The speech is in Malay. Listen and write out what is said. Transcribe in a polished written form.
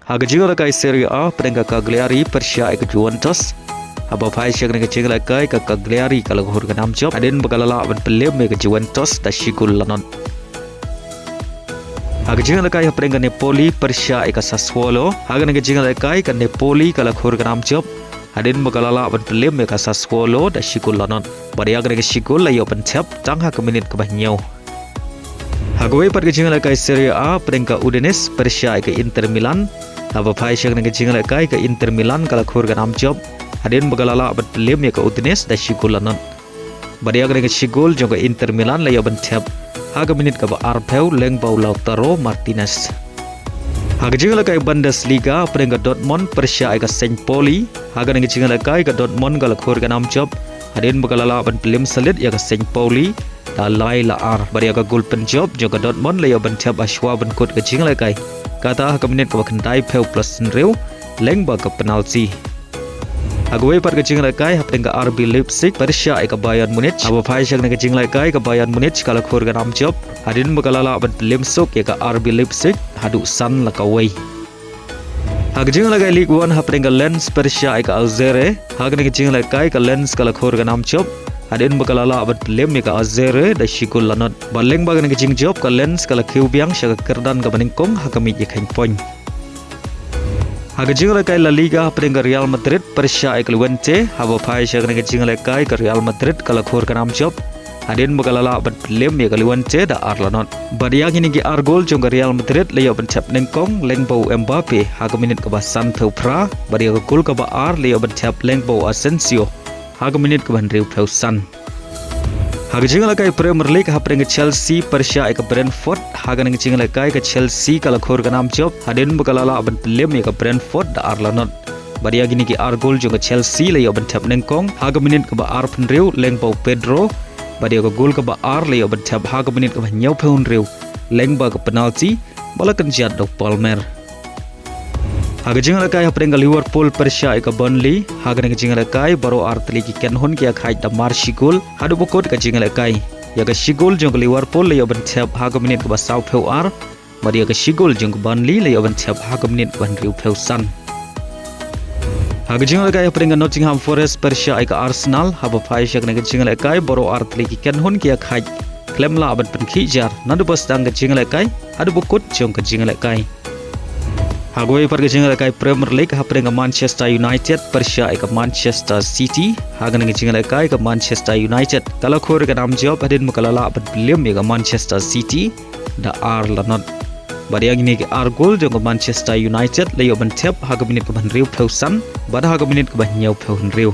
Haga jinga la kai Serie A peringkat Cagliari Persia ke Juventus. Haba pai syang dengan jinga la kai ke Cagliari kalau hur ke 6 job. Adin bagalala ban pelem ke Juventus da shigul lanon. Haga jinga la kai peringkat Napoli Persia ke Sassuolo. Haga dengan jinga la kai ke Napoli kalau hur ke 6 job. Adin bagalala ban pelem ke Sassuolo da shigul lanon. Bari haga dengan shigul la yo ban Thep tangha ke minit ke bahnyau. Hagawai pada jinga la kai Serie A peringkat Udinese Persia ke Inter Milan. Haba pai syang dengan jinga la kai ke Inter Milan kalau hur ke 6 job. Adin bagalala ban pelem ke Udinese da shigul lanon. Bari haga dengan shigul juga Inter Milan la yo ban Thep. Haga minit ke ba Arpeu leng bau Lautaro Martinez. Haga jinga la kai Bundesliga peringkat Dortmund Persia ke St. Pauli. Haga dengan jinga la kai ke Dortmund kalau hur ke 6 job. Adin bagalala ban pelem selit ya ke St. Pauli. Da lai la ar bari aga gol Pynjop juga Dortmund la yo ban Thep ashwa ban kut ke jinga la kai. Kata haga minit ke bakandai peu plus nreu leng ba ke penalti. Hagawai pada jinga la kai peringkat RB Leipzig Persia ke Bayern Munich. Haba pai syang dengan jinga la kai ke Bayern Munich kalau hur ke 6 job. Adin bagalala ban pelem sok ya ke RB Leipzig hadu san la kawai. Haga jinga la kai Ligue 1 peringkat Lens Persia ke Alzere. Haga dengan jinga la kai ke Lens kalau hur ke 6 job. Adin bagalala ban pelem ya ke Alzere da shigul lanot. Baleng bagan ke jing job ke Lens kalau kiubiang syaga kerdan ke baningkong haga mi je kain poin. Haga jinga la kai La Liga peringkat Real Madrid Persia ke Levante. Haba pai syaga dengan jinga la kai ke Real Madrid kalau hur ke 6 job. Adin bagalala ban pelem ya ke Levante da arlanot. Bariang ini ke argol juga Real Madrid la yo ban Thep nengkong leng bau Mbappe haga minit ke basan Peupra. Bari ke gol ke ba ar la yo ban Thep leng bau Asensio. Haga minit ke ban riu Peusan. Haga jinga la kai Premier League peringkat Chelsea Persia ke Brentford. Haga dengan jinga la kai ke Chelsea kalau hur ke 6 job. Adin bagalala ban pelem ya ke Brentford da arlanot. Bari ini ke argol juga Chelsea la yo ban Thep nengkong haga minit ke ba ar penriu leng bau Pedro. Bari ke gol ke ba ar la yo ban Thep haga minit ke ba nyau peun riu leng ba ke penalti balakan jat do Palmer. Haga jinga la kai peringkat Liverpool Persia ke Burnley. Haga dengan jinga la kai baru artli ki kenhon ki khai da mar shigol hadu bokot ke jinga la kai. Ya ke shigol jong Liverpool la yo ban Thep haga minit ke ba sau peu ar. Bari ke shigol jong Burnley la yo ban Thep haga minit ban riu Peusan. Haga jinga la kai peringkat Nottingham Forest Persia ke Arsenal. Haba pai syak dengan jinga la kai baru artli ki kenhon ki khai Khlem la ban penkijar nadu bas dang ke jinga la kai hadu bokot jong ke jinga la kai. Hagawai pada jinga la kai Premier League peringkat Manchester United Persia ke Manchester City. Haga dengan jinga la kai ke Manchester United kalau hur ke 6 job adin makalala ban pelem ya ke Manchester City da ar lanot. Bari yang ini ke ar gol jong ke Manchester United la yo ban Thep haga minit ke ban riu Peusan. Bada haga minit ke ban nyau peun riu.